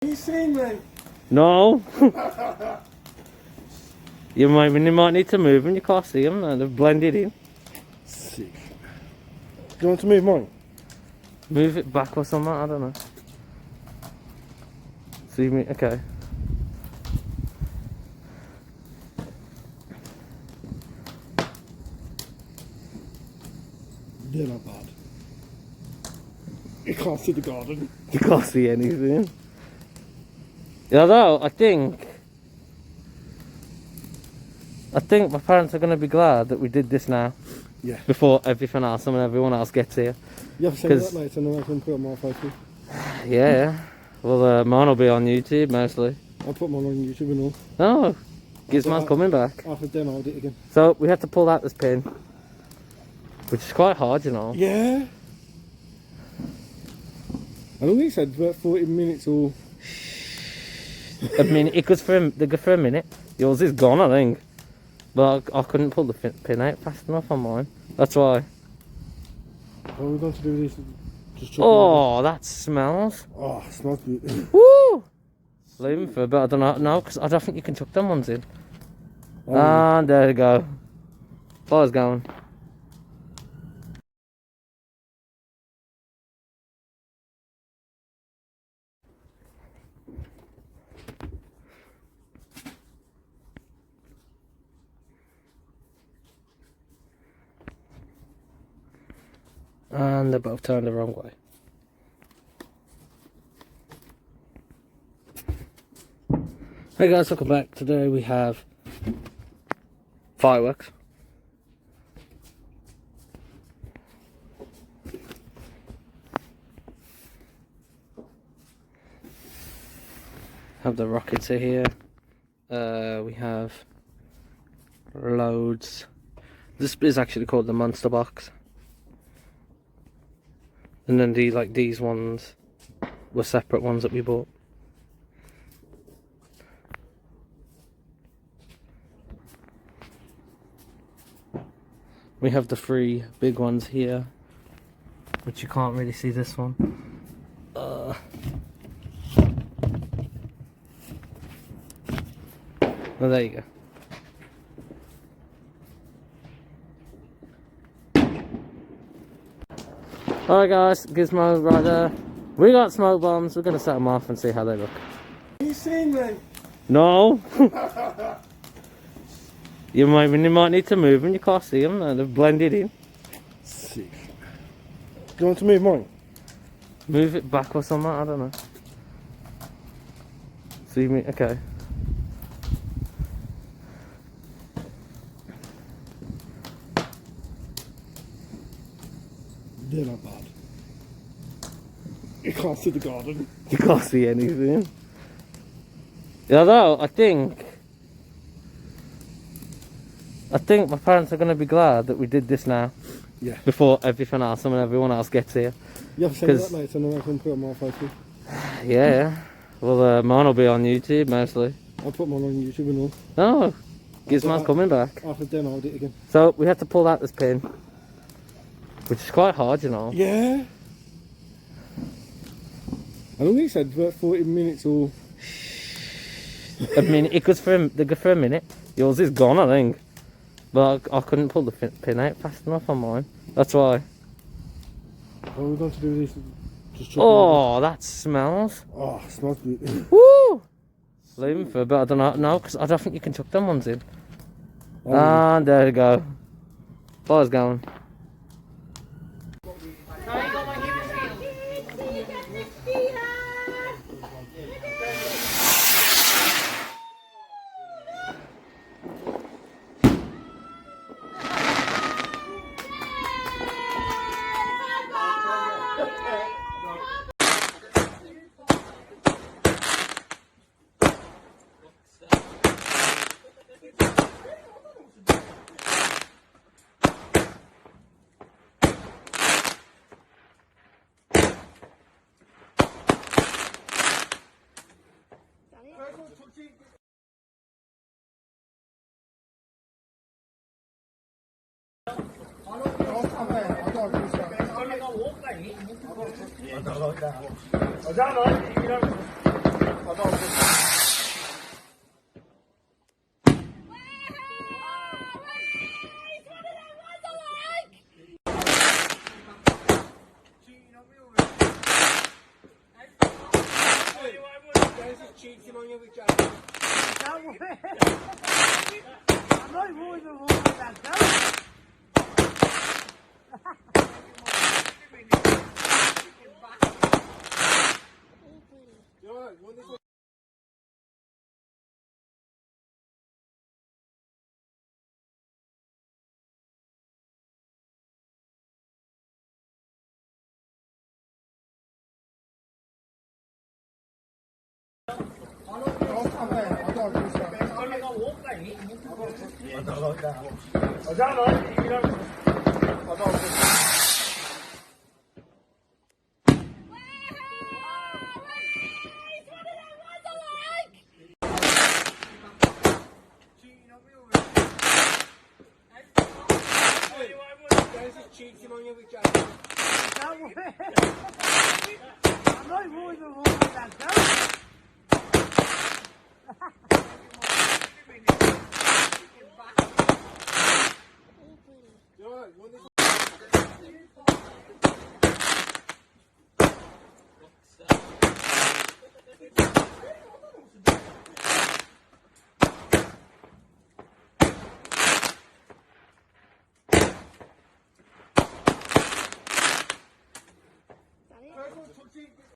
You seen me? No. You might need to move them. You can't see them. They're blended in. Sick. Do you want to move mine? Move it back or something. I don't know. See me? Okay. They're not bad. You can't see the garden. You can't see anything. Although I think my parents are going to be glad that we did this now. Yeah. Before everything else and everyone else gets here. You have to send me that later and then I can put it on my Facebook. Yeah. Well, mine will be on YouTube mostly. I'll put mine on YouTube and all. Oh, Gizmo's coming back. After demoed it again. So we have to pull out this pin, which is quite hard, you know. Yeah. I don't think it said about 40 minutes or... A minute. It goes for a minute. Yours is gone, I think. But I couldn't pull the pin out fast enough on mine. That's why. What are we going to do with this? Just chop Oh, that smells. Oh, it smells good. Woo! Leave them for a bit. I don't know. No, because I don't think you can chuck them ones in. Oh. And there you go. Fire's going. And they're both turned the wrong way. Hey guys, welcome back. Today we have fireworks. Have the rockets here. We have loads. This is actually called the monster box. And then these ones were separate ones that we bought. We have the 3 big ones here, which you can't really see this one. Oh, there you go. Alright guys, Gizmo right there. We got smoke bombs. We're going to set them off and see how they look. You seen me? No. You might need to move them. You can't see them. They're blended in. Sick. Do you want to move mine? Move it back or something. I don't know. See me? Okay. They're not bad. You can't see the garden. You can't see anything. Although I think my parents are going to be glad that we did this now. Yeah. Before everything else and everyone else gets here. You have to send me that later and then I can put it on my Facebook. Yeah. Well, mine will be on YouTube mostly. I'll put mine on YouTube and all. Oh, Gizmo's coming back. After demoed it again. So we have to pull out this pin, which is quite hard, you know. Yeah. I don't think it said about 40 minutes or... A minute. It goes for a minute. Yours is gone, I think. But I couldn't pull the pin out fast enough on mine. That's why. What are we going to do with this? Just chop Oh, that smells. Oh, it smells good. Woo! Leave them for a bit. I don't know. No, because I don't think you can chuck them ones in. Oh. And there you go. Fire's going. Ở ra rồi, đi đâu? cheating on you with Jack. Don't worry. I'm not worried about that, though. You alright? You want this one? Cheating on you with Jack. Don't worry. I'm not worried about that, though.